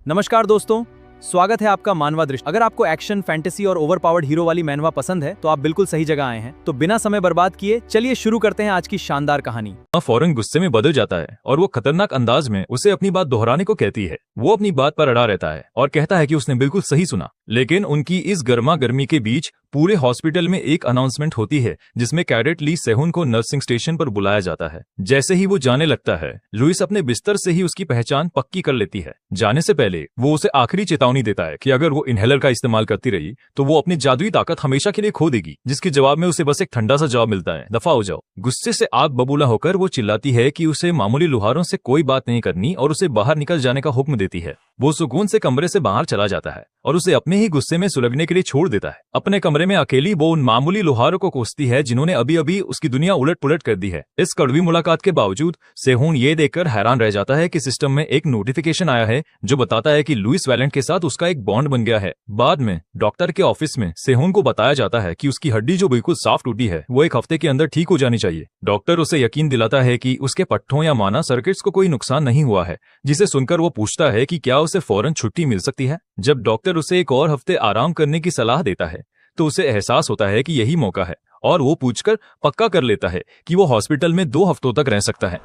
नमस्कार दोस्तों, स्वागत है आपका मानवा दृष्टि। अगर आपको एक्शन, फैंटेसी और ओवरपावर्ड हीरो वाली मैनवा पसंद है तो आप बिल्कुल सही जगह आए हैं। तो बिना समय बर्बाद किए चलिए शुरू करते हैं आज की शानदार कहानी। फौरन गुस्से में बदल जाता है और वो खतरनाक अंदाज में उसे अपनी बात दोहराने को कहती है। वो अपनी बात पर अड़ा रहता है और कहता है कि उसने बिल्कुल सही सुना। लेकिन उनकी इस गर्मा गर्मी के बीच पूरे हॉस्पिटल में एक अनाउंसमेंट होती है जिसमें कैडेट ली सेहुन को नर्सिंग स्टेशन पर बुलाया जाता है। जैसे ही वो जाने लगता है, लुइस अपने बिस्तर से ही उसकी पहचान पक्की कर लेती है। जाने से पहले वो उसे आखिरी चेतावनी देता है कि अगर वो इनहेलर का इस्तेमाल करती रही तो वो अपनी जादुई ताकत हमेशा के लिए खो देगी, जिसके जवाब में उसे बस एक ठंडा सा जवाब मिलता है, दफा हो जाओ। गुस्से से आग बबूला होकर वो चिल्लाती है कि उसे मामूली लुहारों से कोई बात नहीं करनी और उसे बाहर निकल जाने का हुक्म देती है। वो सुकून से कमरे से बाहर चला जाता है और उसे अपने ही गुस्से में सुलगने के लिए छोड़ देता है। अपने कमरे में अकेली वो उन मामूली लुहारों को कोसती है जिन्होंने अभी अभी उसकी दुनिया उलट पुलट कर दी है। इस कड़वी मुलाकात के बावजूद सेहुन ये देखकर हैरान रह जाता है कि सिस्टम में एक नोटिफिकेशन आया है जो बताता है कि लुइस वैलेंट के साथ उसका एक बॉन्ड बन गया है। बाद में डॉक्टर के ऑफिस में सेहुन को बताया जाता है कि उसकी हड्डी जो बिल्कुल साफ टूटी है वो एक हफ्ते के अंदर ठीक हो जानी चाहिए। डॉक्टर उसे यकीन दिलाता है कि उसके पट्टों या माना सर्किट्स को कोई नुकसान नहीं हुआ है, जिसे सुनकर वो पूछता है कि क्या उसे फौरन छुट्टी मिल सकती है। जब डॉक्टर उसे एक और हफ्ते आराम करने की सलाह देता है तो उसे एहसास होता है कि यही मौका है और वो पूछकर पक्का कर लेता है कि वो हॉस्पिटल में 2 हफ्तों तक रह सकता है।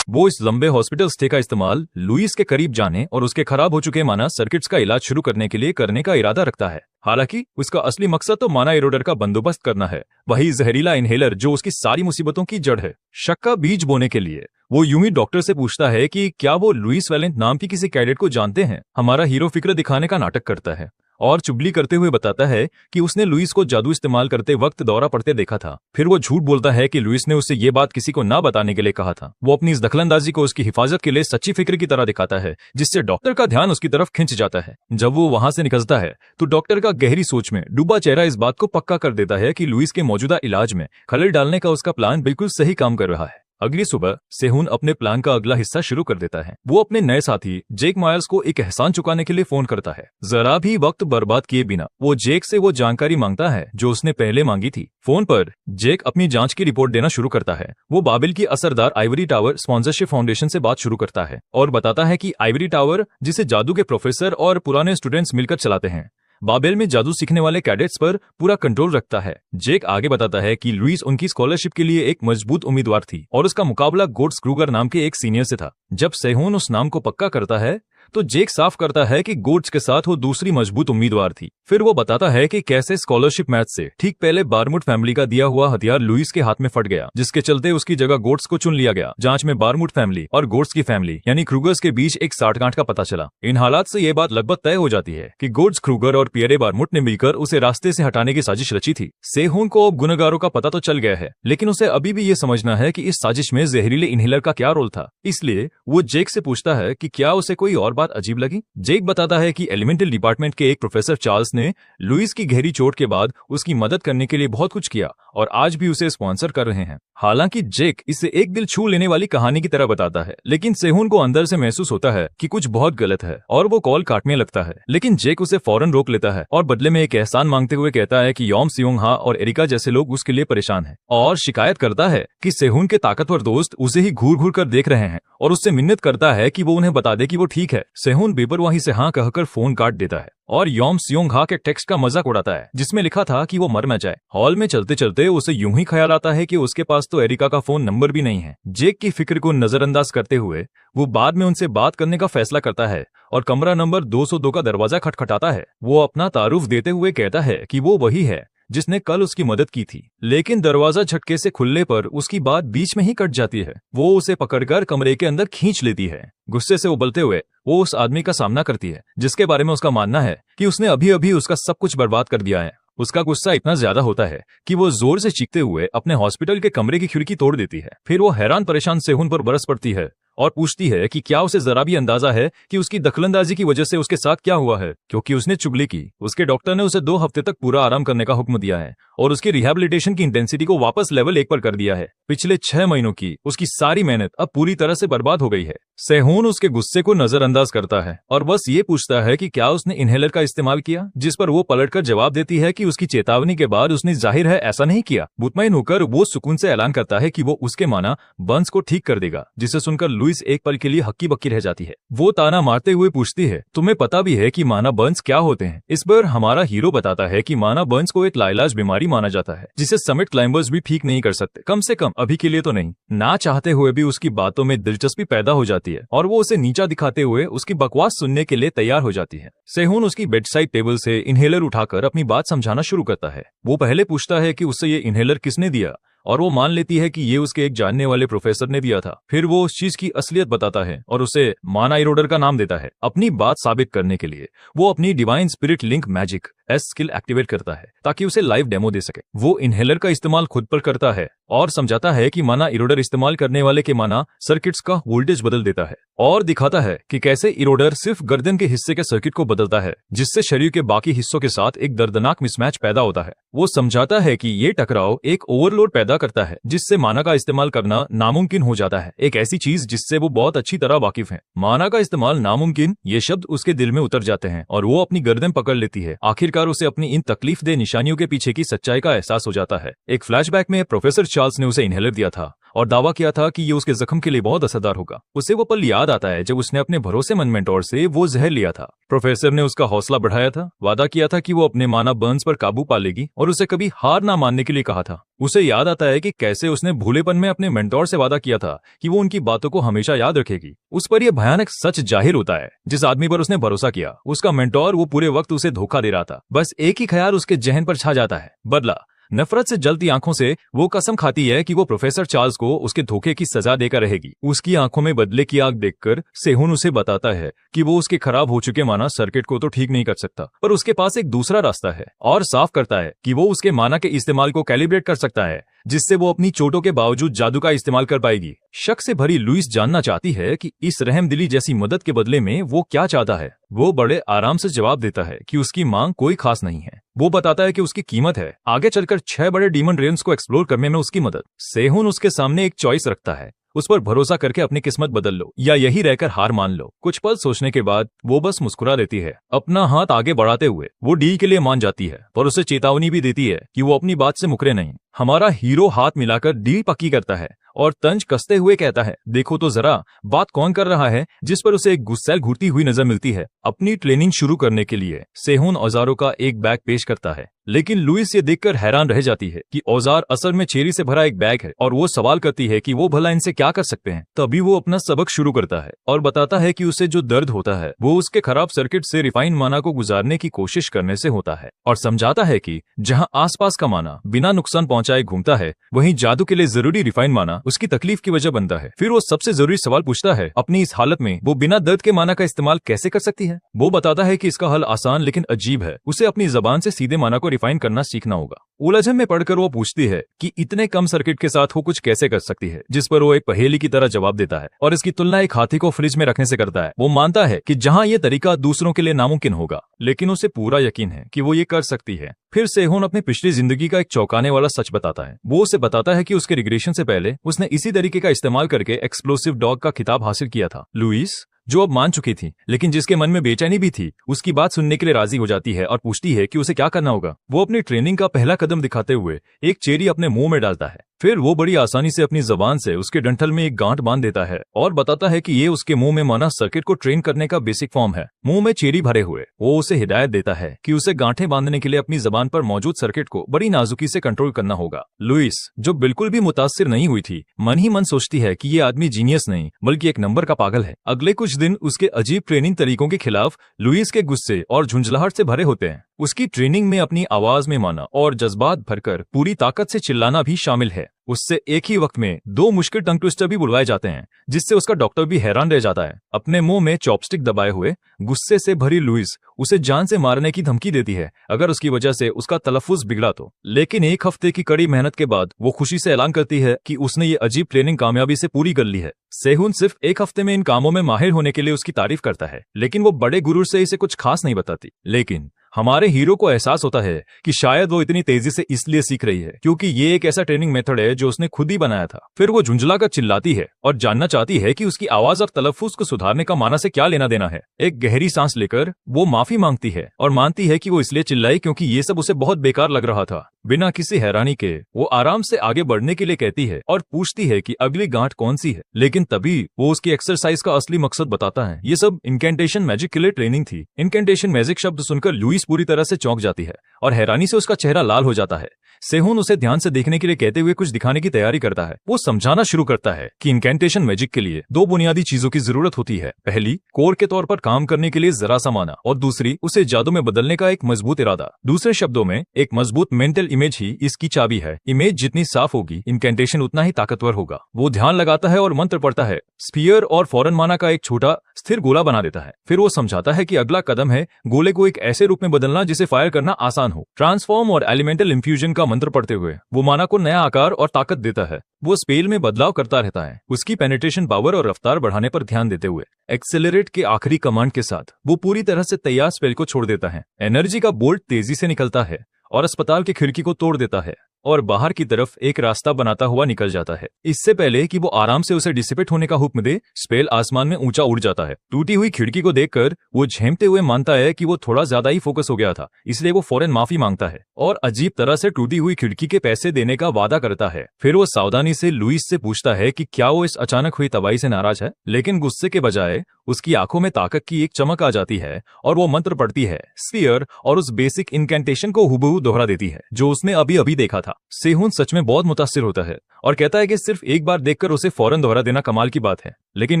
वो इस लंबे हॉस्पिटल स्टे का इस्तेमाल लुइस के करीब जाने और उसके खराब हो चुके माना सर्किट्स का इलाज शुरू करने के लिए करने का इरादा रखता है। हालांकि उसका असली मकसद तो माना इरोडर का बंदोबस्त करना है, वही जहरीला इनहेलर जो उसकी सारी मुसीबतों की जड़ है। शक का बीज बोने के लिए वो यूं ही डॉक्टर से पूछता है कि क्या वो लुइस वैलेंट नाम की किसी कैडेट को जानते हैं। हमारा हीरो फिक्र दिखाने का नाटक करता है और चुगली करते हुए बताता है कि उसने लुइस को जादू इस्तेमाल करते वक्त दौरा पड़ते देखा था। फिर वो झूठ बोलता है कि लुइस ने उसे ये बात किसी को ना बताने के लिए कहा था। वो अपनी इस दखलंदाजी को उसकी हिफाजत के लिए सच्ची फिक्र की तरह दिखाता है, जिससे डॉक्टर का ध्यान उसकी तरफ खिंच जाता है। जब वो वहां से निकलता है तो डॉक्टर का गहरी सोच में डूबा चेहरा इस बात को पक्का कर देता है कि लुइस के मौजूदा इलाज में खलल डालने का उसका प्लान बिल्कुल सही काम कर रहा है। अगली सुबह सेहुन अपने प्लान का अगला हिस्सा शुरू कर देता है। वो अपने नए साथी जेक मायर्स को एक एहसान चुकाने के लिए फोन करता है। जरा भी वक्त बर्बाद किए बिना वो जेक से वो जानकारी मांगता है जो उसने पहले मांगी थी। फोन पर जेक अपनी जांच की रिपोर्ट देना शुरू करता है। वो बाबिल की असरदार आइवरी टावर स्पॉन्सरशिप फाउंडेशन से बात शुरू करता है और बताता है कि आइवरी टावर जिसे जादू के प्रोफेसर और पुराने स्टूडेंट्स मिलकर चलाते हैं, बाबेल में जादू सीखने वाले कैडेट्स पर पूरा कंट्रोल रखता है। जेक आगे बताता है कि लुइस उनकी स्कॉलरशिप के लिए एक मजबूत उम्मीदवार थी और उसका मुकाबला गोड्स क्रूगर नाम के एक सीनियर से था। जब सेहुन उस नाम को पक्का करता है तो जेक साफ करता है कि गोड्स के साथ वो दूसरी मजबूत उम्मीदवार थी। फिर वो बताता है कि कैसे स्कॉलरशिप मैच से ठीक पहले बारमुड फैमिली का दिया हुआ हथियार लुइस के हाथ में फट गया, जिसके चलते उसकी जगह गोड्स को चुन लिया गया। जांच में बारमुड फैमिली और गोड्स की फैमिली यानी क्रूगर्स के बीच एक साठगांठ का पता चला। इन हालात से ये बात लगभग तय हो जाती है कि गोड्स क्रूगर और पियरे बारमुड ने मिलकर उसे रास्ते से हटाने की साजिश रची थी। सेहुन को अब गुनहगारों का पता तो चल गया है, लेकिन उसे अभी भी ये समझना है कि इस साजिश में जहरीले इनहेलर का क्या रोल था। इसलिए वो जेक से पूछता है कि क्या उसे कोई और बात अजीब लगी। जेक बताता है कि एलिमेंटल डिपार्टमेंट के एक प्रोफेसर चार्ल्स ने लुइस की गहरी चोट के बाद उसकी मदद करने के लिए बहुत कुछ किया और आज भी उसे स्पॉन्सर कर रहे हैं। हालांकि जेक इसे एक दिल छू लेने वाली कहानी की तरह बताता है, लेकिन सेहुन को अंदर से महसूस होता है कि कुछ बहुत गलत है और वो कॉल काटने लगता है। लेकिन जेक उसे फौरन रोक लेता है और बदले में एक एहसान मांगते हुए कहता है कि यॉम सियोंग हा और एरिका जैसे लोग उसके लिए परेशान हैं, और शिकायत करता है कि सेहुन के ताकतवर दोस्त उसे ही घूर घूर कर देख रहे हैं और उससे मिन्नत करता है कि वो उन्हें बता दे कि वो ठीक है। सेहुन बेपरवाही से हाँ कहकर फोन काट देता है और यॉम सियोंग हा के टेक्स्ट का मजाक उड़ाता है जिसमें लिखा था कि वो मर न जाए। हॉल में चलते चलते उसे यूं ही ख्याल आता है कि उसके पास तो एरिका का फोन नंबर भी नहीं है। जेक की फिक्र को नजरअंदाज करते हुए वो बाद में उनसे बात करने का फैसला करता है और कमरा नंबर 202 का दरवाजा खटखटाता है। वो अपना तारुफ देते हुए कहता है कि वो वही है जिसने कल उसकी मदद की थी, लेकिन दरवाजा झटके से खुलने पर उसकी बात बीच में ही कट जाती है। वो उसे पकड़कर कमरे के अंदर खींच लेती है। गुस्से से उबलते हुए वो उस आदमी का सामना करती है जिसके बारे में उसका मानना है कि उसने अभी अभी उसका सब कुछ बर्बाद कर दिया है। उसका गुस्सा इतना ज्यादा होता है कि वो जोर से चीखते हुए अपने हॉस्पिटल के कमरे की खिड़की तोड़ देती है। फिर वो हैरान परेशान सेहुन पर बरस पड़ती है और पूछती है कि क्या उसे जरा भी अंदाजा है कि उसकी दखलंदाजी की वजह से उसके साथ क्या हुआ है। क्योंकि उसने चुगली की, उसके डॉक्टर ने उसे 2 हफ्ते तक पूरा आराम करने का हुक्म दिया है और उसकी रिहैबिलिटेशन की इंटेंसिटी को वापस लेवल 1 पर कर दिया है। पिछले 6 महीनों की उसकी सारी मेहनत अब पूरी तरह से बर्बाद हो गई है। सेहून उसके गुस्से को नजरअंदाज करता है और बस ये पूछता है कि क्या उसने इनहेलर का इस्तेमाल किया, जिस पर वो पलटकर जवाब देती है कि उसकी चेतावनी के बाद उसने जाहिर है ऐसा नहीं किया। मुतमईन होकर वो सुकून से ऐलान करता है कि वो उसके माना बर्न्स को ठीक कर देगा, जिसे सुनकर लुइस एक पल के लिए हक्की बक्की रह जाती है। वो ताना मारते हुए पूछती है, तुम्हें पता भी है कि माना बर्न्स क्या होते हैं? इस पर हमारा हीरो बताता है कि माना बर्न्स को एक लाइलाज बीमारी माना जाता है, जिसे समिट क्लाइंबर्स भी ठीक नहीं कर सकते, कम से कम अभी के लिए तो नहीं। ना चाहते हुए भी उसकी बातों में दिलचस्पी पैदा हो जाती है और वो उसे नीचा दिखाते हुए उसकी बकवास सुनने के लिए तैयार हो जाती है। सेहून उसकी बेडसाइड टेबल से इनहेलर उठाकर अपनी बात समझाना शुरू करता है। वो पहले पूछता है कि उससे ये इनहेलर किसने दिया और वो मान लेती है कि ये उसके एक जानने वाले प्रोफेसर ने दिया था। फिर वो उस चीज की असलियत बताता है और उसे माना इरोडर का नाम देता है। अपनी बात साबित करने के लिए वो अपनी divine spirit link magic skill activate करता है ताकि उसे लाइव डेमो दे सके। वो इनहेलर का इस्तेमाल खुद पर करता है और समझाता है कि माना इरोडर इस्तेमाल करने वाले के माना सर्किट्स का वोल्टेज बदल देता है और दिखाता है कि कैसे इरोडर सिर्फ गर्दन के हिस्से के सर्किट को बदलता है, जिससे शरीर के बाकी हिस्सों के साथ एक दर्दनाक मिसमैच पैदा होता है। वो समझाता है कि ये टकराव एक ओवरलोड पैदा करता है जिससे माना का इस्तेमाल करना नामुमकिन हो जाता है, एक ऐसी चीज जिससे वो बहुत अच्छी तरह वाकिफ है। माना का इस्तेमाल नामुमकिन, ये शब्द उसके दिल में उतर जाते हैं और वो अपनी गर्दन पकड़ लेती है। आखिरकार उसे अपनी इन तकलीफ दे निशानियों के पीछे की सच्चाई का एहसास हो जाता है। एक फ्लैशबैक में प्रोफेसर चार्ल्स ने उसे इनहेलर दिया था और दावा किया था कि ये उसके जख्म के लिए बहुत असरदार होगा। उसे वो पल याद आता है जब उसने अपने भरोसेमंद मेंटोर से वो जहर लिया था। प्रोफेसर ने उसका हौसला बढ़ाया था, वादा किया था कि वो अपने माना बर्न्स पर काबू पा लेगी और उसे कभी हार ना मानने के लिए कहा था। उसे याद आता है कि कैसे उसने भूलेपन में अपने मेंटोर से वादा किया था कि वो उनकी बातों को हमेशा याद रखेगी। उस पर यह भयानक सच जाहिर होता है, जिस आदमी पर उसने भरोसा किया, उसका मेंटोर वो पूरे वक्त उसे धोखा दे रहा था। बस एक ही ख्याल उसके जहन पर छा जाता है, बदला। नफरत से जलती आंखों से वो कसम खाती है कि वो प्रोफेसर चार्ल्स को उसके धोखे की सजा देकर रहेगी। उसकी आंखों में बदले की आग देखकर सेहून उसे बताता है कि वो उसके खराब हो चुके माना सर्किट को तो ठीक नहीं कर सकता, पर उसके पास एक दूसरा रास्ता है, और साफ करता है कि वो उसके माना के इस्तेमाल को कैलिब्रेट कर सकता है, जिससे वो अपनी चोटों के बावजूद जादू का इस्तेमाल कर पाएगी। शक से भरी लुइस जानना चाहती है कि इस रहमदिली जैसी मदद के बदले में वो क्या चाहता है। वो बड़े आराम से जवाब देता है कि उसकी मांग कोई खास नहीं है। वो बताता है कि उसकी कीमत है आगे चलकर 6 बड़े डीमन रेल्म्स को एक्सप्लोर करने में उसकी मदद। सेहून उसके सामने एक चॉइस रखता है, उस पर भरोसा करके अपनी किस्मत बदल लो या यही रहकर हार मान लो। कुछ पल सोचने के बाद वो बस मुस्कुरा देती है। अपना हाथ आगे बढ़ाते हुए वो डील के लिए मान जाती है, पर उसे चेतावनी भी देती है कि वो अपनी बात से मुकरे नहीं। हमारा हीरो हाथ मिलाकर डील पक्की करता है और तंज कसते हुए कहता है, देखो तो जरा बात कौन कर रहा है, जिस पर उसे एक गुस्सैल घूरती हुई नजर मिलती है। अपनी ट्रेनिंग शुरू करने के लिए सेहून औजारों का एक बैग पेश करता है, लेकिन लुइस ये देखकर हैरान रह जाती है कि औजार असल में चेरी से भरा एक बैग है और वो सवाल करती है कि वो भला इनसे क्या कर सकते हैं। तभी वो अपना सबक शुरू करता है और बताता है कि उसे जो दर्द होता है वो उसके खराब सर्किट से रिफाइन माना को गुजारने की कोशिश करने से होता है, और समझाता है कि जहाँ आसपास का माना बिना नुकसान पहुंचाए घूमता है, वहीं जादू के लिए जरूरी रिफाइन माना उसकी तकलीफ की वजह बनता है। फिर वो सबसे जरूरी सवाल पूछता है, अपनी इस हालत में वो बिना दर्द के माना का इस्तेमाल कैसे कर सकती है। वो बताता है कि इसका हल आसान लेकिन अजीब है, उसे अपनी जबान से सीधे माना को रिफाइन करना सीखना होगा। उलझन में पढ़कर वो पूछती है कि इतने कम सर्किट के साथ वो कुछ कैसे कर सकती है, जिस पर वो एक पहेली की तरह जवाब देता है और इसकी तुलना एक हाथी को फ्रिज में रखने से करता है। वो मानता है कि जहाँ ये तरीका दूसरों के लिए नामुमकिन होगा, लेकिन उसे पूरा यकीन है कि वो ये कर सकती है। फिर सेहून अपनी पिछली जिंदगी का एक चौंकाने वाला सच बताता है। वो उसे बताता है कि उसके रिग्रेशन से पहले उसने इसी तरीके का इस्तेमाल करके एक्सप्लोसिव डॉग का खिताब हासिल किया था। लुइस, जो अब मान चुकी थी लेकिन जिसके मन में बेचैनी भी थी, उसकी बात सुनने के लिए राजी हो जाती है और पूछती है कि उसे क्या करना होगा। वो अपनी ट्रेनिंग का पहला कदम दिखाते हुए एक चेरी अपने मुंह में डालता है। फिर वो बड़ी आसानी से अपनी जबान से उसके डंठल में एक गांठ बांध देता है और बताता है कि ये उसके मुंह में माना सर्किट को ट्रेन करने का बेसिक फॉर्म है। मुंह में चेरी भरे हुए वो उसे हिदायत देता है कि उसे गांठें बांधने के लिए अपनी जबान पर मौजूद सर्किट को बड़ी नाजुकी से कंट्रोल करना होगा। लुइस, जो बिल्कुल भी मुतासिर नहीं हुई थी, मन ही मन सोचती है कि ये आदमी जीनियस नहीं बल्कि एक नंबर का पागल है। अगले कुछ दिन उसके अजीब ट्रेनिंग तरीकों के खिलाफ लुइस के गुस्से और झुंझलाहट से भरे होते हैं। उसकी ट्रेनिंग में अपनी आवाज में माना और जज्बात भरकर पूरी ताकत से चिल्लाना भी शामिल है। उससे एक ही वक्त में 2 मुश्किल टंग ट्विस्टर भी बुलवाए जाते हैं, जिससे उसका डॉक्टर भी हैरान रह जाता है। अपने मुंह में चॉपस्टिक दबाए हुए गुस्से से भरी लुइस उसे जान से मारने की धमकी देती है अगर उसकी वजह से उसका तलफ्फुज बिगड़ा तो। लेकिन एक हफ्ते की कड़ी मेहनत के बाद वो खुशी से ऐलान करती है कि उसने ये अजीब ट्रेनिंग कामयाबी से पूरी कर ली है। सेहून सिर्फ एक हफ्ते में इन कामों में माहिर होने के लिए उसकी तारीफ करता है, लेकिन वो बड़े गुरूर से इसे कुछ खास नहीं बताती। लेकिन हमारे हीरो को एहसास होता है कि शायद वो इतनी तेजी से इसलिए सीख रही है क्योंकि ये एक ऐसा ट्रेनिंग मेथड है जो उसने खुद ही बनाया था। फिर वो झुंझलाकर चिल्लाती है और जानना चाहती है कि उसकी आवाज और तलफ्फुज को सुधारने का माना से क्या लेना देना है। एक गहरी सांस लेकर वो माफी मांगती है और मानती है कि वो इसलिए चिल्लाई क्योंकि ये सब उसे बहुत बेकार लग रहा था। बिना किसी हैरानी के वो आराम से आगे बढ़ने के लिए कहती है और पूछती है कि अगली गांठ कौन सी है, लेकिन तभी वो उसकी एक्सरसाइज का असली मकसद बताता है। ये सब इनकेंटेशन मैजिक के लिए ट्रेनिंग थी। इनकेंटेशन मैजिक शब्द सुनकर लुइस पूरी तरह से चौंक जाती है और हैरानी से उसका चेहरा लाल हो जाता है। सेहून उसे ध्यान से देखने के लिए कहते हुए कुछ दिखाने की तैयारी करता है। वो समझाना शुरू करता है कि इनकेंटेशन मैजिक के लिए दो बुनियादी चीजों की जरूरत होती है। पहली, कोर के तौर पर काम करने के लिए जरा सा माना, और दूसरी, उसे जादू में बदलने का एक मजबूत इरादा। दूसरे शब्दों में, एक मजबूत मेंटल इमेज ही इसकी चाबी है। इमेज जितनी साफ होगी, इनकेंटेशन उतना ही ताकतवर होगा। वो ध्यान लगाता है और मंत्र पढ़ता है। स्फीयर और फौरन माना का एक छोटा स्थिर गोला बना देता है। फिर वो समझाता है कि अगला कदम है गोले को एक ऐसे रूप में बदलना जिसे फायर करना आसान हो। ट्रांसफॉर्म और एलिमेंटल इंफ्यूजन का मंत्र पढ़ते हुए वो माना को नया आकार और ताकत देता है। वो स्पेल में बदलाव करता रहता है, उसकी पेनिट्रेशन पावर और रफ्तार बढ़ाने पर ध्यान देते हुए। एक्सेलरेट के आखिरी कमांड के साथ वो पूरी तरह से तैयार स्पेल को छोड़ देता है। एनर्जी का बोल्ट तेजी से निकलता है और अस्पताल की खिड़की को तोड़ देता है और बाहर की तरफ एक रास्ता बनाता हुआ निकल जाता है। इससे पहले कि वो आराम से उसे डिसिपेट होने का हुक्म दे, स्पेल आसमान में ऊंचा उड़ जाता है। टूटी हुई खिड़की को देखकर वो झेमते हुए मानता है कि वो थोड़ा ज्यादा ही फोकस हो गया था, इसलिए वो फौरन माफी मांगता है और अजीब तरह से टूटी हुई खिड़की के पैसे देने का वादा करता है। फिर वो सावधानी से लुइस से पूछता है कि क्या वो इस अचानक हुई तबाही से नाराज है, लेकिन गुस्से के बजाय उसकी आंखों में ताकत की एक चमक आ जाती है और वो मंत्र पढ़ती है स्फीयर और उस बेसिक इनकेंटेशन को हुबहू दोहरा देती है जो उसने अभी अभी देखा था। सेहून सच में बहुत मुतासिर होता है और कहता है कि सिर्फ एक बार देखकर उसे फौरन दोहरा देना कमाल की बात है। लेकिन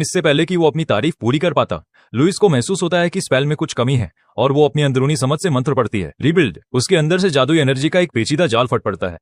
इससे पहले कि वो अपनी तारीफ पूरी कर पाता, लुइस को महसूस होता है कि स्पेल में कुछ कमी है और वो अपनी अंदरूनी समझ से मंत्र पढ़ती है रिबिल्ड। उसके अंदर से जादुई एनर्जी का एक पेचीदा जाल फट पड़ता है।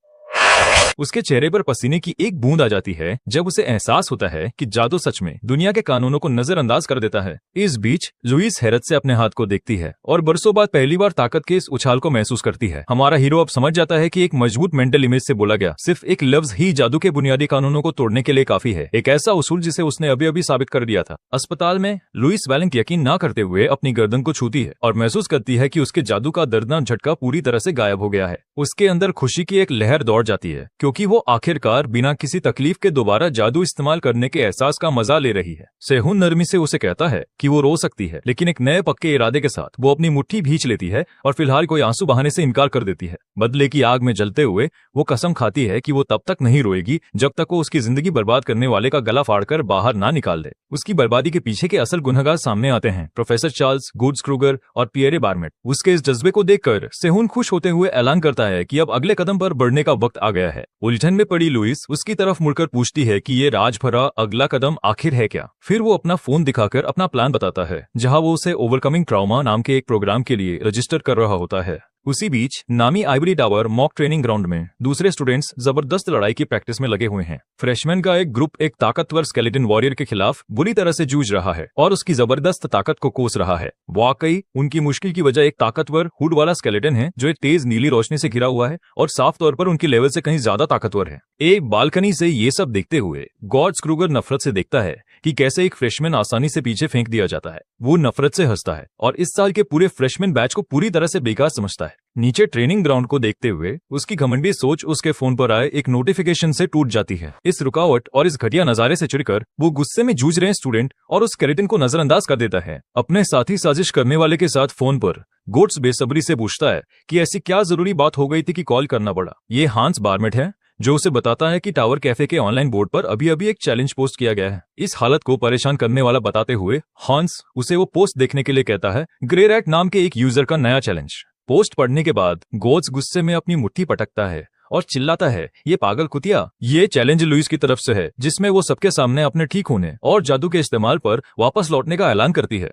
उसके चेहरे पर पसीने की एक बूंद आ जाती है जब उसे एहसास होता है कि जादू सच में दुनिया के कानूनों को नजरअंदाज कर देता है। इस बीच लुइस हैरत से अपने हाथ को देखती है और बरसों बाद पहली बार ताकत के इस उछाल को महसूस करती है। हमारा हीरो अब समझ जाता है कि एक मजबूत मेंटल इमेज से बोला गया सिर्फ एक लफ्ज ही जादू के बुनियादी कानूनों को तोड़ने के लिए काफी है। एक ऐसा उसूल जिसे उसने अभी अभी साबित कर दिया था। अस्पताल में लुइस वैलेंट यकीन न करते हुए अपनी गर्दन को छूती है और महसूस करती है कि उसके जादू का दर्दनाक झटका पूरी तरह से गायब हो गया है। उसके अंदर खुशी की एक लहर दौड़ जाती है क्योंकि वो आखिरकार बिना किसी तकलीफ के दोबारा जादू इस्तेमाल करने के एहसास का मजा ले रही है। सेहून नरमी से उसे कहता है कि वो रो सकती है, लेकिन एक नए पक्के इरादे के साथ वो अपनी मुट्ठी भींच लेती है और फिलहाल कोई आंसू बहाने से इनकार कर देती है। बदले की आग में जलते हुए वो कसम खाती है कि वो तब तक नहीं रोएगी जब तक वो उसकी जिंदगी बर्बाद करने वाले का गला फाड़कर बाहर ना निकाल दे। उसकी बर्बादी के पीछे के असल गुनहगार सामने आते हैं, प्रोफेसर चार्ल्स, गुड्स क्रूगर और पियरे बार्मेट। उसके इस जज्बे को देखकर सेहून खुश होते हुए ऐलान करता है कि अब अगले कदम पर बढ़ने का वक्त आ गया है। उलझन में पड़ी लुइस उसकी तरफ मुड़कर पूछती है कि ये राज भरा अगला कदम आखिर है क्या। फिर वो अपना फोन दिखाकर अपना प्लान बताता है, जहां वो उसे ओवरकमिंग ट्रॉमा नाम के एक प्रोग्राम के लिए रजिस्टर कर रहा होता है। उसी बीच नामी Ivory tower mock training ground में दूसरे स्टूडेंट्स जबरदस्त लड़ाई की प्रैक्टिस में लगे हुए हैं। फ्रेशमैन का एक ग्रुप एक ताकतवर स्केलेटन वॉरियर के खिलाफ बुरी तरह से जूझ रहा है और उसकी जबरदस्त ताकत को कोस रहा है। वाकई उनकी मुश्किल की वजह एक ताकतवर हुड वाला स्केलेटन है जो एक तेज नीली रोशनी से घिरा हुआ है और साफ तौर पर उनकी लेवल से कहीं ज्यादा ताकतवर है। एक बालकनी से ये सब देखते हुए गॉड्स क्रूगर नफरत से देखता है कि कैसे एक फ्रेशमैन आसानी से पीछे फेंक दिया जाता है। वो नफरत से हंसता है और इस साल के पूरे फ्रेशमैन बैच को पूरी तरह से बेकार समझता है। नीचे ट्रेनिंग ग्राउंड को देखते हुए उसकी घमंडी सोच उसके फोन पर आए एक नोटिफिकेशन से टूट जाती है। इस रुकावट और इस घटिया नजारे से चिढ़कर वो गुस्से में जूझ रहे स्टूडेंट और उस स्केलेटन को नजरअंदाज कर देता है। अपने साथी साजिश करने वाले के साथ फोन पर गोट्स बेसब्री से पूछता है कि ऐसी क्या जरूरी बात हो गई थी कि कॉल करना पड़ा। ये हांस बार्मेट है जो उसे बताता है कि टावर कैफे के ऑनलाइन बोर्ड पर अभी अभी एक चैलेंज पोस्ट किया गया है। इस हालत को परेशान करने वाला बताते हुए हांस उसे वो पोस्ट देखने के लिए कहता है, ग्रे रैट नाम के एक यूजर का नया चैलेंज। पोस्ट पढ़ने के बाद गोट्स गुस्से में अपनी मुट्ठी पटकता है और चिल्लाता है, ये पागल कुतिया। ये चैलेंज लुइस की तरफ से है जिसमें वो सबके सामने अपने ठीक होने और जादू के इस्तेमाल पर वापस लौटने का ऐलान करती है।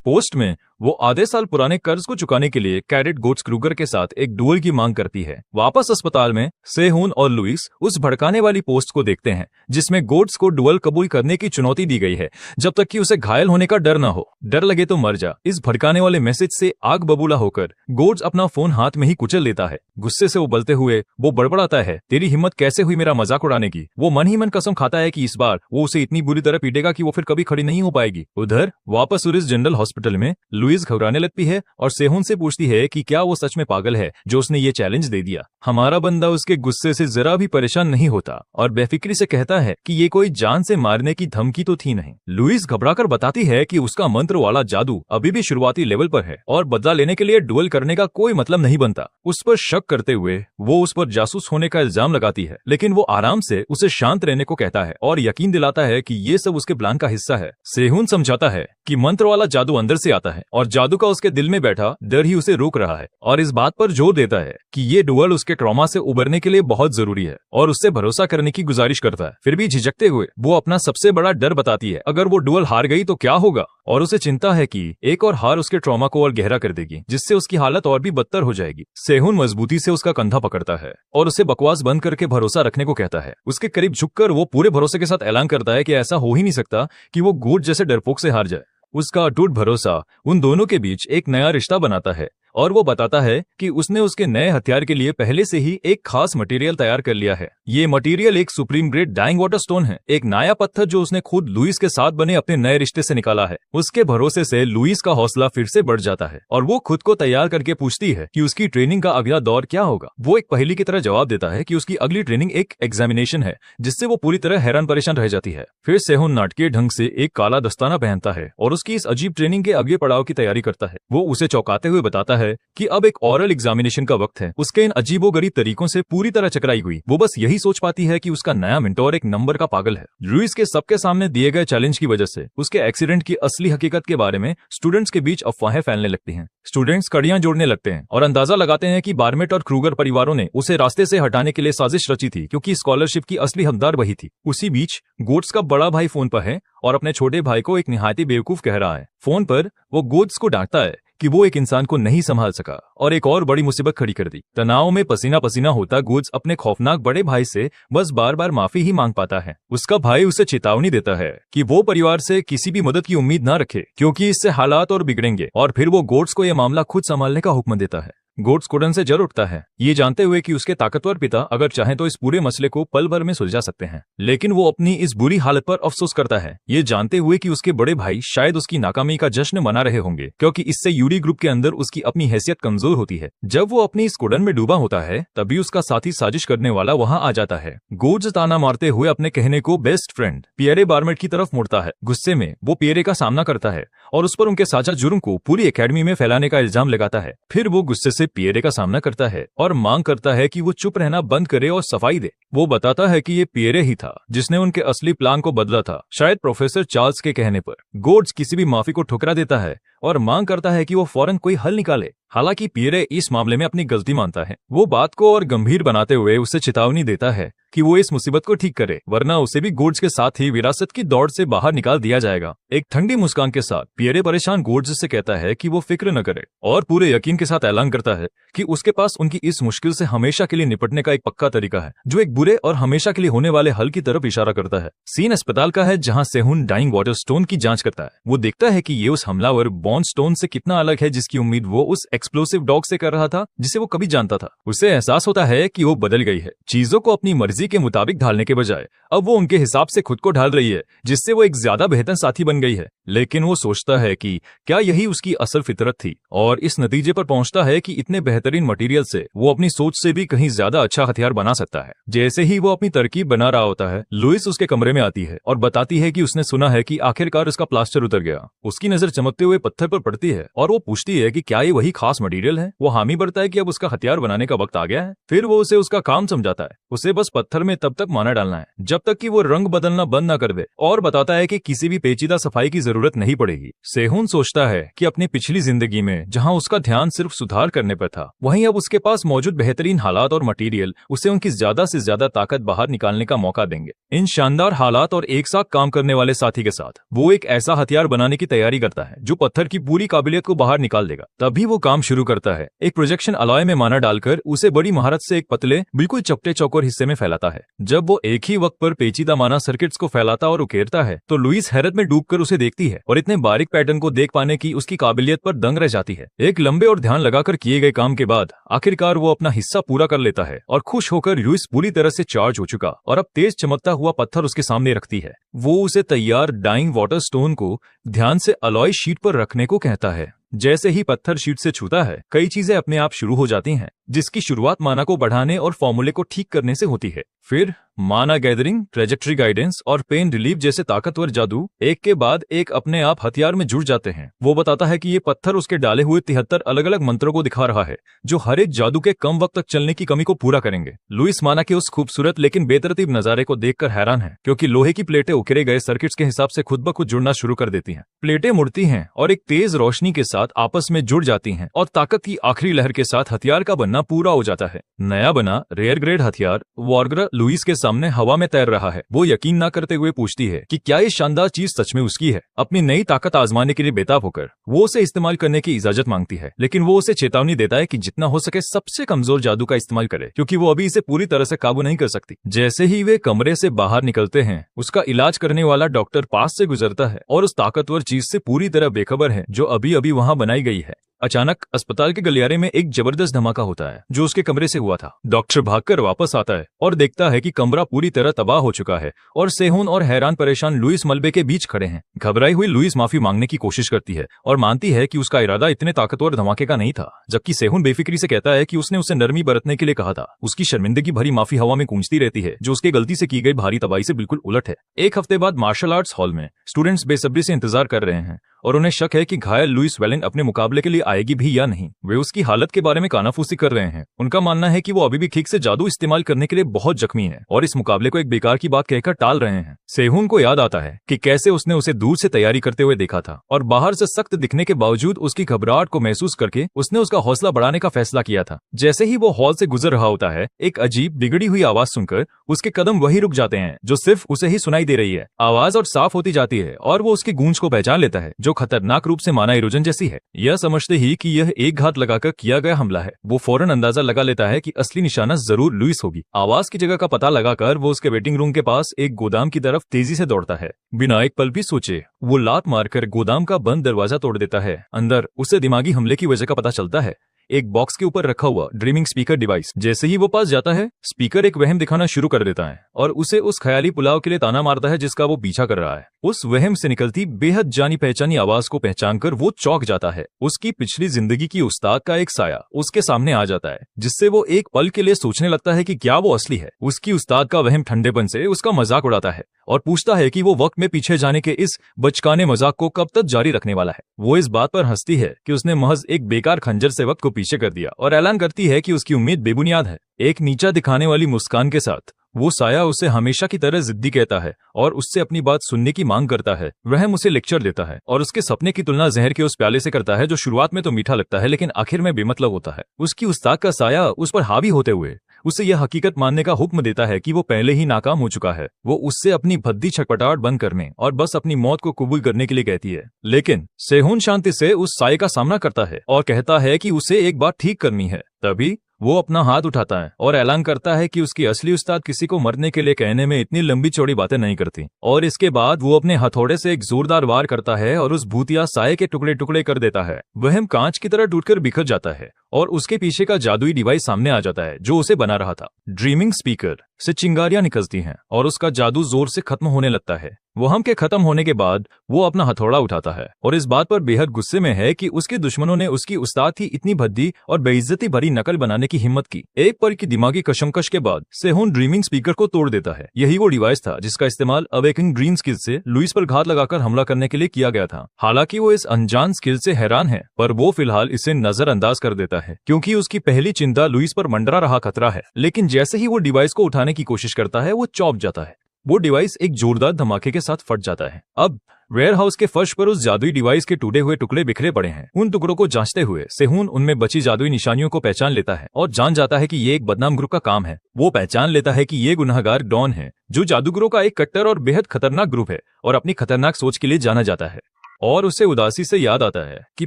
पोस्ट में वो आधे साल पुराने कर्ज को चुकाने के लिए कैडेट गोट्स क्रूगर के साथ एक डुएल की मांग करती है। वापस अस्पताल में सेहून और लुइस उस भड़काने वाली पोस्ट को देखते हैं जिसमें गोट्स को डुएल कबूल करने की चुनौती दी गई है जब तक कि उसे घायल होने का डर न हो। डर लगे तो मर जा। इस भड़काने वाले मैसेज से आग बबूला होकर गोट्स अपना फोन हाथ में ही कुचल लेता है। गुस्से से उबलते हुए वो बड़बड़ाता है, तेरी हिम्मत कैसे हुई मेरा मजाक उड़ाने की। वो मन ही मन कसम खाता है कि इस बार वो उसे इतनी बुरी तरह पीटेगा कि वो फिर कभी खड़ी नहीं हो पाएगी। उधर वापस उरिस जनरल हॉस्पिटल हॉस्पिटल में लुइस घबराने लगती है और सेहुन से पूछती है कि क्या वो सच में पागल है जो उसने ये चैलेंज दे दिया। हमारा बंदा उसके गुस्से से जरा भी परेशान नहीं होता और बेफिक्री से कहता है कि ये कोई जान से मारने की धमकी तो थी नहीं। लुइस घबराकर बताती है कि उसका मंत्र वाला जादू अभी भी शुरुआती लेवल पर है और बदला लेने के लिए डुएल करने का कोई मतलब नहीं बनता। उस पर शक करते हुए वो उस पर जासूस होने का इल्जाम लगाती है, लेकिन वो आराम से उसे शांत रहने को कहता है और यकीन दिलाता है कि ये सब उसके प्लान का हिस्सा है। सेहुन समझाता है कि मंत्र वाला जादू अंदर से आता है और जादू का उसके दिल में बैठा डर ही उसे रोक रहा है, और इस बात पर जोर देता है कि ये डुएल उसके ट्रॉमा से उबरने के लिए बहुत जरूरी है और उससे भरोसा करने की गुजारिश करता है। फिर भी झिझकते हुए वो अपना सबसे बड़ा डर बताती है, अगर वो डुएल हार गई तो क्या होगा, और उसे चिंता है कि एक और हार उसके ट्रॉमा को और गहरा कर देगी, जिससे उसकी हालत और भी बदतर हो जाएगी। सेहुन मजबूती से उसका कंधा पकड़ता है और उसे बकवास बंद करके भरोसा रखने को कहता है। उसके करीब झुककर वो पूरे भरोसे के साथ ऐलान करता है कि ऐसा हो ही नहीं सकता कि वो गोट जैसे डरपोक से हार जाए। उसका अटूट भरोसा उन दोनों के बीच एक नया रिश्ता बनाता है और वो बताता है कि उसने उसके नए हथियार के लिए पहले से ही एक खास मटेरियल तैयार कर लिया है। ये मटेरियल एक supreme grade dyeing water stone है, एक नया पत्थर जो उसने खुद लुइस के साथ बने अपने नए रिश्ते से निकाला है। उसके भरोसे से लुइस का हौसला फिर से बढ़ जाता है और वो खुद को तैयार करके पूछती है कि उसकी ट्रेनिंग का अगला दौर क्या होगा। वो एक पहेली की तरह जवाब देता है कि उसकी अगली ट्रेनिंग एक एग्जामिनेशन है, जिससे वो पूरी तरह हैरान परेशान रह जाती है। फिर सेहुन नाटकीय ढंग से एक काला दस्ताना पहनता है और उसकी इस अजीब ट्रेनिंग के अगले पड़ाव की तैयारी करता है। वो उसे चौंकाते हुए बताता है कि अब एक ओरल एग्जामिनेशन का वक्त है। उसके इन अजीबोगरीब तरीकों से पूरी तरह चकराई हुई वो बस यही सोच पाती है कि उसका नया मेंटोर एक नंबर का पागल है। लुइस के सबके सामने दिए गए चैलेंज की वजह से उसके एक्सीडेंट की असली हकीकत के बारे में स्टूडेंट्स के बीच अफवाहें फैलने लगती हैं। स्टूडेंट्स कड़ियां जोड़ने लगते हैं और अंदाजा लगाते हैं कि बार्मेट और क्रूगर परिवारों ने उसे रास्ते से हटाने के लिए साजिश रची थी, क्योंकि स्कॉलरशिप की असली हकदार वही थी। उसी बीच गोट्स का बड़ा भाई फोन पर है और अपने छोटे भाई को एक निहायती बेवकूफ कह रहा है। फोन पर वो गोट्स को डांटता है कि वो एक इंसान को नहीं संभाल सका और एक और बड़ी मुसीबत खड़ी कर दी। तनाव में पसीना पसीना होता गोट्स अपने खौफनाक बड़े भाई से बस बार बार माफी ही मांग पाता है। उसका भाई उसे चेतावनी देता है कि वो परिवार से किसी भी मदद की उम्मीद न रखे, क्योंकि इससे हालात और बिगड़ेंगे, और फिर वो गोट्स को यह मामला खुद संभालने का हुक्म देता है। गोट्स कुड़न से जर उठता है, ये जानते हुए कि उसके ताकतवर पिता अगर चाहें तो इस पूरे मसले को पल भर में सुलझा सकते हैं, लेकिन वो अपनी इस बुरी हालत पर अफसोस करता है, ये जानते हुए कि उसके बड़े भाई शायद उसकी नाकामी का जश्न मना रहे होंगे, क्योंकि इससे यूरी ग्रुप के अंदर उसकी अपनी हैसियत कमजोर होती है। जब वो अपनी इस कुड़न में डूबा होता है तभी उसका साथी साजिश करने वाला वहाँ आ जाता है। गोट्स ताना मारते हुए अपने कहने को बेस्ट फ्रेंड पियरे बार्मेट की तरफ मुड़ता है। गुस्से में वो पियरे का सामना करता है और उस पर उनके साझा जुर्म को पूरी एकेडमी में फैलाने का इल्जाम लगाता है। फिर वो गुस्से से पियरे का सामना करता है और मांग करता है कि वो चुप रहना बंद करे और सफाई दे। वो बताता है कि ये पियरे ही था जिसने उनके असली प्लान को बदला था, शायद प्रोफेसर चार्ल्स के कहने पर। गोट्स किसी भी माफी को ठुकरा देता है और मांग करता है कि वो फौरन कोई हल निकाले। हालांकि पियरे इस मामले में अपनी गलती मानता है। वो बात को और गंभीर बनाते हुए उसे चेतावनी देता है कि वो इस मुसीबत को ठीक करे, वरना उसे भी गोट्स के साथ ही विरासत की दौड़ से बाहर निकाल दिया जाएगा। एक ठंडी मुस्कान के साथ पियरे परेशान गोट्स से कहता है कि वो फिक्र न करे और पूरे यकीन के साथ ऐलान करता है कि उसके पास उनकी इस मुश्किल से हमेशा के लिए निपटने का एक पक्का तरीका है, जो एक बुरे और हमेशा के लिए होने वाले हल की तरफ इशारा करता है। सीन अस्पताल का है, जहाँ सेहुन डाइंग वाटर स्टोन की जांच करता है। वो देखता है कि ये उस हमलावर बॉन्ड स्टोन से कितना अलग है जिसकी उम्मीद वो उस एक्सप्लोसिव डॉग से कर रहा था जिसे वो कभी जानता था। उसे एहसास होता है कि वो बदल गई है, चीजों को अपनी मर्जी के मुताबिक ढालने के बजाय अब वो उनके हिसाब से खुद को ढाल रही है, जिससे वो एक ज्यादा बेहतर साथी बन गई है। लेकिन वो सोचता है कि क्या यही उसकी असल फितरत थी, और इस नतीजे पर पहुंचता है कि इतने बेहतरीन मटेरियल से वो अपनी सोच से भी कहीं ज्यादा अच्छा हथियार बना सकता है। जैसे ही वो अपनी तरकीब बना रहा होता है, लुइस उसके कमरे में आती है और बताती है कि उसने सुना है कि आखिरकार उसका प्लास्टर उतर गया। उसकी नजर चमकते हुए पत्थर पर पड़ती है और वो पूछती है कि क्या ये वही खास मटेरियल है। वो हामी भरता है कि अब उसका हथियार बनाने का वक्त आ गया है। फिर वो उसे उसका काम समझाता है, उसे बस पत्थर में तब तक माना डालना है जब तक कि वो रंग बदलना बंद न कर दे, और बताता है कि किसी भी पेचीदा सफाई की जरूरत नहीं पड़ेगी। सेहुन सोचता है कि अपनी पिछली जिंदगी में जहां उसका ध्यान सिर्फ सुधार करने पर था, वहीं अब उसके पास मौजूद बेहतरीन हालात और मटेरियल उसे उनकी ज्यादा से ज्यादा ताकत बाहर निकालने का मौका देंगे। इन शानदार हालात और एक साथ काम करने वाले साथी के साथ वो एक ऐसा हथियार बनाने की तैयारी करता है जो पत्थर की पूरी काबिलियत को बाहर निकाल देगा। तभी वो काम शुरू करता है। एक प्रोजेक्शन अलॉय में माना डालकर उसे बड़ी महारत से एक पतले बिल्कुल चपटे चौकोर हिस्से में फैलाता है। जब वो एक ही वक्त पर पेचीदा माना सर्किट्स को फैलाता और उकेरता है तो लुइस हैरत में डूबकर उसे देखती है और इतने बारीक पैटर्न को देख पाने की उसकी काबिलियत पर दंग रह जाती है। एक लंबे और ध्यान लगाकर किए गए काम के बाद आखिरकार वो अपना हिस्सा पूरा कर लेता है और खुश होकर लुइस पूरी तरह से चार्ज हो चुका और अब तेज चमकता हुआ पत्थर उसके सामने रखती है। वो उसे तैयार डाइंग वाटर स्टोन को ध्यान से अलॉय शीट पर रखने रखने को कहता है। जैसे ही पत्थर शीट से छूता है, कई चीजें अपने आप शुरू हो जाती हैं, जिसकी शुरुआत माना को बढ़ाने और फॉर्मूले को ठीक करने से होती है। फिर माना गैदरिंग, ट्रेजेक्ट्री गाइडेंस और पेन रिलीफ जैसे ताकतवर जादू एक के बाद एक अपने आप हथियार में जुड़ जाते हैं। वो बताता है कि ये पत्थर उसके डाले हुए 73 अलग अलग मंत्रों को दिखा रहा है, जो हर एक जादू के कम वक्त तक चलने की कमी को पूरा करेंगे। लुइस माना के उस खूबसूरत लेकिन बेतरतीब नजारे को देखकर हैरान है, क्योंकि लोहे की प्लेटें उकेरे गए सर्किट्स के हिसाब से खुद ब खुद जुड़ना शुरू कर देती हैं। प्लेटें मुड़ती हैं और एक तेज रोशनी के साथ आपस में जुड़ जाती हैं और ताकत की आखिरी लहर के साथ हथियार का बनना पूरा हो जाता है। नया बना रेयर ग्रेड हथियार वॉर्ग्रा लुइस के सामने हवा में तैर रहा है। वो यकीन न करते हुए पूछती है कि क्या ये शानदार चीज सच में उसकी है। अपनी नई ताकत आजमाने के लिए बेताब होकर वो उसे इस्तेमाल करने की इजाजत मांगती है, लेकिन वो उसे चेतावनी देता है कि जितना हो सके सबसे कमजोर जादू का इस्तेमाल करे, क्योंकि वो अभी इसे पूरी तरह से काबू नहीं कर सकती। जैसे ही वे कमरे से बाहर निकलते हैं, उसका इलाज करने वाला डॉक्टर पास से गुजरता है और उस ताकतवर चीज से पूरी तरह बेखबर है जो अभी अभी वहां बनाई गई है। अचानक अस्पताल के गलियारे में एक जबरदस्त धमाका होता है जो उसके कमरे से हुआ था। डॉक्टर भागकर वापस आता है और देखता है कि कमरा पूरी तरह तबाह हो चुका है और सेहून और हैरान परेशान लुइस मलबे के बीच खड़े हैं। घबराई हुई लुइस माफी मांगने की कोशिश करती है और मानती है कि उसका इरादा इतने ताकतवर धमाके का नहीं था, जबकि सेहून बेफिक्री से कहता है कि उसने उसे नरमी बरतने के लिए कहा था। उसकी शर्मिंदगी भरी माफी हवा में गूंजती रहती है, जो उसके गलती से की गई भारी तबाही से बिल्कुल उलट है। एक हफ्ते बाद मार्शल आर्ट्स हॉल में स्टूडेंट्स बेसब्री से इंतजार कर रहे हैं और उन्हें शक है कि घायल लुइस वेलिन अपने मुकाबले के लिए आएगी भी या नहीं। वे उसकी हालत के बारे में कानाफूसी कर रहे हैं। उनका मानना है कि वो अभी भी ठीक से जादू इस्तेमाल करने के लिए बहुत जख्मी है और इस मुकाबले को एक बेकार की बात कहकर टाल रहे हैं। सेहून को याद आता है कि कैसे उसने उसे दूर से तैयारी करते हुए देखा था और बाहर से सख्त दिखने के बावजूद उसकी घबराहट को महसूस करके उसने उसका हौसला बढ़ाने का फैसला किया था। जैसे ही वो हॉल से गुजर रहा होता है, एक अजीब बिगड़ी हुई आवाज सुनकर उसके कदम वही रुक जाते हैं जो सिर्फ उसे ही सुनाई दे रही है। आवाज और साफ होती जाती है और वो उसकी गूंज को पहचान लेता है, जो खतरनाक रूप से माना इरोजन जैसी है। यह समझते ही कि यह एक घात लगाकर किया गया हमला है, वो फौरन अंदाजा लगा लेता है कि असली निशाना जरूर लुइस होगी। आवाज की जगह का पता लगाकर वो उसके वेटिंग रूम के पास एक गोदाम की तरफ तेजी से दौड़ता है। बिना एक पल भी सोचे वो लात मारकर गोदाम का बंद दरवाजा तोड़ देता है। अंदर उसे दिमागी हमले की वजह का पता चलता है, एक बॉक्स के ऊपर रखा हुआ ड्रीमिंग स्पीकर डिवाइस। जैसे ही वो पास जाता है, स्पीकर एक वहम दिखाना शुरू कर देता है और उसे उस ख्याली पुलाव के लिए ताना मारता है जिसका वो पीछा कर रहा है। उस वहम से निकलती बेहद जानी पहचानी आवाज को पहचानकर वो चौंक जाता है। उसकी पिछली जिंदगी की उस्ताद का एक साया उसके सामने आ जाता है, जिससे वो एक पल के लिए सोचने लगता है कि क्या वो असली है। उसकी उस्ताद का वहम ठंडेपन से उसका मजाक उड़ाता है और पूछता है कि वो वक्त में पीछे जाने के इस बचकाने मजाक को कब तक जारी रखने वाला है। वो इस बात पर हंसती है कि उसने महज एक बेकार खंजर से वक्त को पीछे कर दिया और ऐलान करती है कि उसकी उम्मीद बेबुनियाद है। एक नीचा दिखाने वाली मुस्कान के साथ वो साया उसे हमेशा की तरह जिद्दी कहता है और उससे अपनी बात सुनने की मांग करता है। वह उसे लेक्चर देता है और उसके सपने की तुलना जहर के उस प्याले से करता है जो शुरुआत में तो मीठा लगता है लेकिन आखिर में बेमतलब होता है। उसकी उस्ताद का साया उस पर हावी होते हुए उसे यह हकीकत मानने का हुक्म देता है कि वो पहले ही नाकाम हो चुका है। वो उससे अपनी भद्दी छटपटाहट बंद करने और बस अपनी मौत को कबूल करने के लिए कहती है, लेकिन सेहून शांति से उस साये का सामना करता है और कहता है कि उसे एक बात ठीक करनी है। तभी वो अपना हाथ उठाता है और ऐलान करता है कि उसकी असली उस्ताद किसी को मरने के लिए कहने में इतनी लंबी चौड़ी बातें नहीं करती। और इसके बाद वो अपने हथौड़े से एक जोरदार वार करता है और उस भूतिया साये के टुकड़े टुकड़े कर देता है। वह कांच की तरह टूटकर बिखर जाता है और उसके पीछे का जादुई डिवाइस सामने आ जाता है जो उसे बना रहा था। ड्रीमिंग स्पीकर से चिंगारियां निकलती हैं और उसका जादू जोर से खत्म होने लगता है। वहम के खत्म होने के बाद वो अपना हथौड़ा उठाता है और इस बात पर बेहद गुस्से में है कि उसके दुश्मनों ने उसकी उस्ताद की इतनी भद्दी और बेइज्जती भरी नकल बनाने की हिम्मत की। एक पल की दिमागी कशमकश के बाद सेहून ड्रीमिंग स्पीकर को तोड़ देता है। यही वो डिवाइस था जिसका इस्तेमाल अवेकिंग ड्रीम स्किल से लुइस पर घात लगाकर हमला करने के लिए किया गया था। हालांकि वो इस अनजान स्किल से हैरान है, पर वो फिलहाल इसे नजरअंदाज कर देता है क्योंकि उसकी पहली चिंता लुइस पर मंडरा रहा खतरा है। लेकिन जैसे ही वो डिवाइस को उठाने की कोशिश करता है, वो चौंक जाता है। वो डिवाइस एक जोरदार धमाके के साथ फट जाता है। अब वेयरहाउस के फर्श पर उस जादुई डिवाइस के टूटे हुए टुकड़े बिखरे पड़े हैं। उन टुकड़ों को जांचते हुए सेहून उनमें बची जादुई निशानियों को पहचान लेता है और जान जाता है कि ये एक बदनाम ग्रुप का काम है। वो पहचान लेता है कि ये गुनहगार डॉन है, जो जादूगरों का एक कट्टर और बेहद खतरनाक ग्रुप है और अपनी खतरनाक सोच के लिए जाना जाता है। और उसे उदासी से याद आता है कि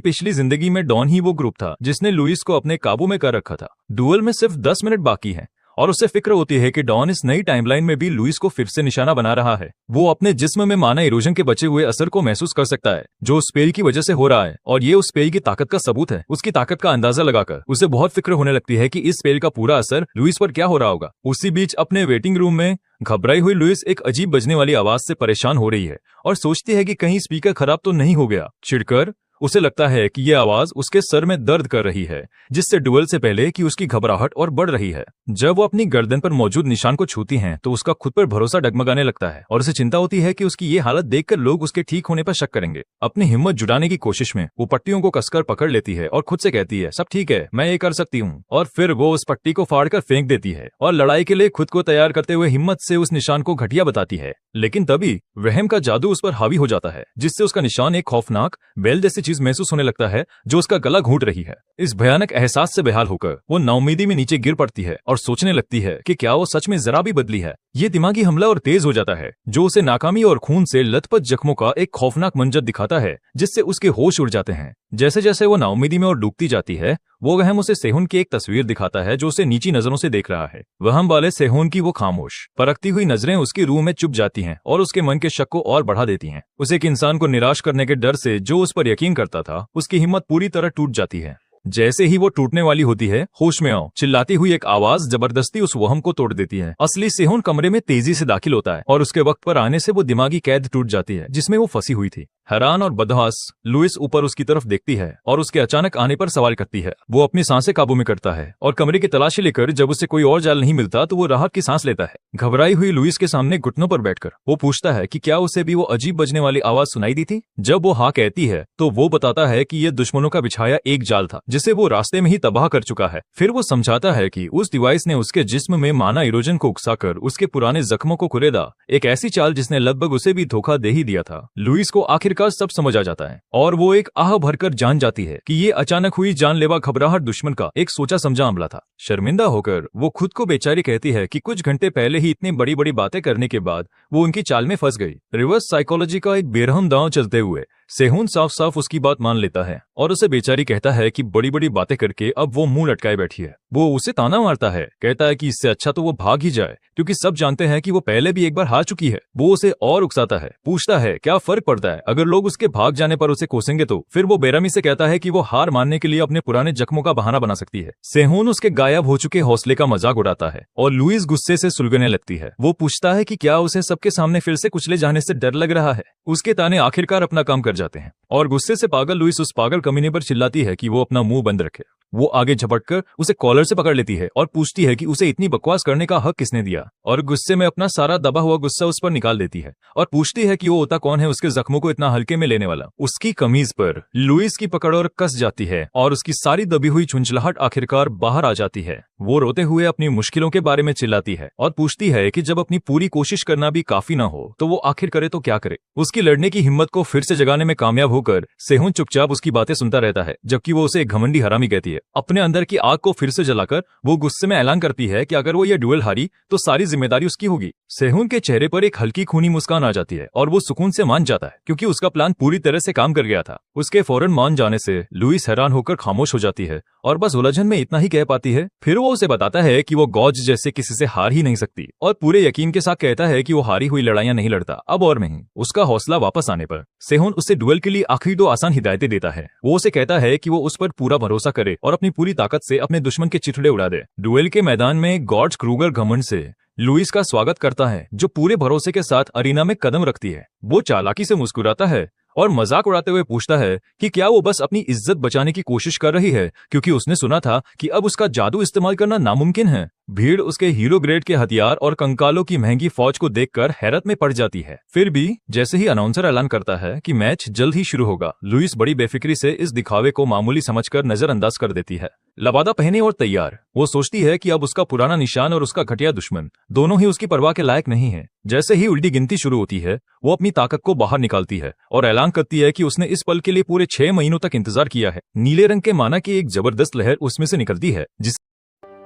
पिछली जिंदगी में डॉन ही वो ग्रुप था जिसने लुइस को अपने काबू में कर रखा था। डुअल में सिर्फ 10 मिनट बाकी हैं और उसे फिक्र होती है कि डॉन इस नई टाइमलाइन में भी लुइस को फिर से निशाना बना रहा है। वो अपने जिस्म में माना इरोजन के बचे हुए असर को महसूस कर सकता है जो उस पेय की वजह से हो रहा है और ये उस पेय की ताकत का सबूत है। उसकी ताकत का अंदाजा लगाकर उसे बहुत फिक्र होने लगती है कि इस पेय का पूरा असर लुइस पर क्या हो रहा होगा। उसी बीच अपने वेटिंग रूम में घबराई हुई लुइस एक अजीब बजने वाली आवाज से परेशान हो रही है और सोचती है कि कहीं स्पीकर खराब तो नहीं हो गया। चिढ़कर उसे लगता है कि यह आवाज उसके सर में दर्द कर रही है, जिससे डुएल से पहले कि उसकी घबराहट और बढ़ रही है। जब वो अपनी गर्दन पर मौजूद निशान को छूती हैं, तो उसका खुद पर भरोसा डगमगाने लगता है और उसे चिंता होती है कि उसकी ये हालत देखकर लोग उसके ठीक होने पर शक करेंगे। अपनी हिम्मत जुटाने की कोशिश में वो पट्टियों को कसकर पकड़ लेती है और खुद से कहती है, सब ठीक है, मैं ये कर सकती हूँ। और फिर वो उस पट्टी को फाड़कर फेंक देती है और लड़ाई के लिए खुद को तैयार करते हुए हिम्मत से उस निशान को घटिया बताती है। लेकिन तभी वहम का जादू उस पर हावी हो जाता है, जिससे उसका निशान एक खौफनाक बेल जैसी चीज महसूस होने लगता है जो उसका गला घूंट रही है। इस भयानक एहसास से बेहाल होकर वो नाउमीदी में नीचे गिर पड़ती है और सोचने लगती है कि क्या वो सच में जरा भी बदली है। ये दिमागी हमला और तेज हो जाता है, जो उसे नाकामी और खून से लथपथ जख्मों का एक खौफनाक मंजर दिखाता है, जिससे उसके होश उड़ जाते हैं। जैसे जैसे वो नाउमीदी में और डूबती जाती है, वो वहम उसे सेहुन की एक तस्वीर दिखाता है जो उसे नीची नजरों से देख रहा है। वहम वाले सेहुन की वो खामोश परखती हुई नजरें उसकी रूह में चुप जाती हैं और उसके मन के शक को और बढ़ा देती हैं। उसे एक इंसान को निराश करने के डर से जो उस पर यकीन करता था, उसकी हिम्मत पूरी तरह टूट जाती है। जैसे ही वो टूटने वाली होती है, होश में आओ चिल्लाती हुई एक आवाज जबरदस्ती उस वहम को तोड़ देती है। असली सेहुन कमरे में तेजी से दाखिल होता है और उसके वक्त पर आने से वो दिमागी कैद टूट जाती है जिसमें वो फंसी हुई थी। हैरान और बदहवास लुइस ऊपर उसकी तरफ देखती है और उसके अचानक आने पर सवाल करती है। वो अपनी सांसें काबू में करता है और कमरे की तलाशी लेकर जब उसे कोई और जाल नहीं मिलता तो वो राहत की सांस लेता है। घबराई हुई लुइस के सामने घुटनों पर बैठकर वो पूछता है कि क्या उसे भी वो अजीब बजने वाली आवाज सुनाई दी थी। जब वो हाँ कहती है तो वो बताता है कि ये दुश्मनों का बिछाया एक जाल था जिसे वो रास्ते में ही तबाह कर चुका है। फिर वो समझाता है कि उस डिवाइस ने उसके जिस्म में माना इरोजन को उकसाकर उसके पुराने जख्मों को कुरेदा, एक ऐसी चाल जिसने लगभग उसे भी धोखा दे ही दिया था। लुइस को आखिरकार सब समझ आ जाता है और वो एक आह भरकर जान जाती है कि ये अचानक हुई जानलेवा घबराहट दुश्मन का एक सोचा समझा हमला था। शर्मिंदा होकर वो खुद को बेचारी कहती है कि कुछ घंटे पहले ही इतनी बड़ी बड़ी बातें करने के बाद वो उनकी चाल में फंस गई। रिवर्स साइकोलॉजी का एक बेरहम दांव चलते हुए सेहुन साफ साफ उसकी बात मान लेता है और उसे बेचारी कहता है कि बड़ी बड़ी बातें करके अब वो मुंह लटकाए बैठी है। वो उसे ताना मारता है, कहता है कि इससे अच्छा तो वो भाग ही जाए क्योंकि सब जानते हैं कि वो पहले भी एक बार हार चुकी है। वो उसे और उकसाता है, पूछता है क्या फर्क पड़ता है अगर लोग उसके भाग जाने पर उसे कोसेंगे तो। फिर वो बेरहमी से कहता है कि वो हार मानने के लिए अपने पुराने जख्मों का बहाना बना सकती है। सेहुन उसके गायब हो चुके हौसले का मजाक उड़ाता है और लुइस गुस्से से सुलगने लगती है। वो पूछता है कि क्या उसे सबके सामने फिर से कुचले जाने से डर लग रहा है। उसके ताने आखिरकार अपना काम कर जाते हैं और गुस्से से पागल लुइस उस पागल कमीने पर चिल्लाती है कि वो अपना मुंह बंद रखे। वो आगे झपटकर उसे कॉलर से पकड़ लेती है और पूछती है कि उसे इतनी बकवास करने का हक किसने दिया, और गुस्से में अपना सारा दबा हुआ गुस्सा उस पर निकाल देती है और पूछती है कि वो होता कौन है उसके जख्मों को इतना हल्के में लेने वाला। उसकी कमीज पर लुइस की पकड़ और कस जाती है और उसकी सारी दबी हुई झुंझलाहट आखिरकार बाहर आ जाती है। वो रोते हुए अपनी मुश्किलों के बारे में चिल्लाती है और पूछती है कि जब अपनी पूरी कोशिश करना भी काफी ना हो तो वो आखिर करे तो क्या करे। उसकी लड़ने की हिम्मत को फिर से जगाने में कामयाब होकर सेहुन चुपचाप उसकी बातें सुनता रहता है, जबकि वो उसे एक घमंडी हरामी कहती है। अपने अंदर की आग को फिर से जलाकर वो गुस्से में ऐलान करती है कि अगर वो ये डुएल हारी तो सारी जिम्मेदारी उसकी होगी। सेहुन के चेहरे पर एक हल्की खूनी मुस्कान आ जाती है और वो सुकून से मान जाता है क्योंकि उसका प्लान पूरी तरह से काम कर गया था। उसके फौरन मान जाने से लुइस हैरान होकर खामोश हो जाती है और बस उलझन में इतना ही कह पाती है। फिर वो उसे बताता है कि वो गॉज जैसे किसी से हार ही नहीं सकती और पूरे यकीन के साथ कहता है कि वो हारी हुई लड़ाइयां नहीं लड़ता अब और नहीं। उसका हौसला वापस आने पर सेहुन उसे डुएल के लिए आखिरी 2 आसान हिदायतें देता है। वो उसे कहता है कि वो उस पर पूरा भरोसा करे और अपनी पूरी ताकत से अपने दुश्मन के चिथड़े उड़ा दे। डुएल के मैदान में गॉर्ज क्रूगर घमंड से लुइस का स्वागत करता है, जो पूरे भरोसे के साथ अरीना में कदम रखती है। वो चालाकी से मुस्कुराता है और मजाक उड़ाते हुए पूछता है कि क्या वो बस अपनी इज्जत बचाने की कोशिश कर रही है, क्योंकि उसने सुना था कि अब उसका जादू इस्तेमाल करना नामुमकिन है। भीड़ उसके हीरो ग्रेड के हथियार और कंकालों की महंगी फौज को देखकर हैरत में पड़ जाती है। फिर भी जैसे ही अनाउंसर ऐलान करता है कि मैच जल्द ही शुरू होगा, लुइस बड़ी बेफिक्री से इस दिखावे को मामूली समझकर नजरअंदाज कर देती है। लबादा पहने और तैयार वो सोचती है कि अब उसका पुराना निशान और उसका घटिया दुश्मन दोनों ही उसकी परवाह के लायक नहीं है। जैसे ही उल्टी गिनती शुरू होती है, वो अपनी ताकत को बाहर निकालती है और ऐलान करती है कि उसने इस पल के लिए पूरे 6 महीनों तक इंतजार किया है। नीले रंग के माना की एक जबरदस्त लहर उसमें से निकलती है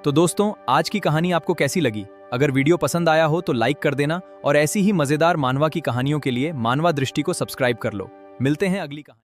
तो दोस्तों, आज की कहानी आपको कैसी लगी? अगर वीडियो पसंद आया हो तो लाइक कर देना और ऐसी ही मजेदार मानवा की कहानियों के लिए मानवा दृष्टि को सब्सक्राइब कर लो। मिलते हैं अगली कहानी।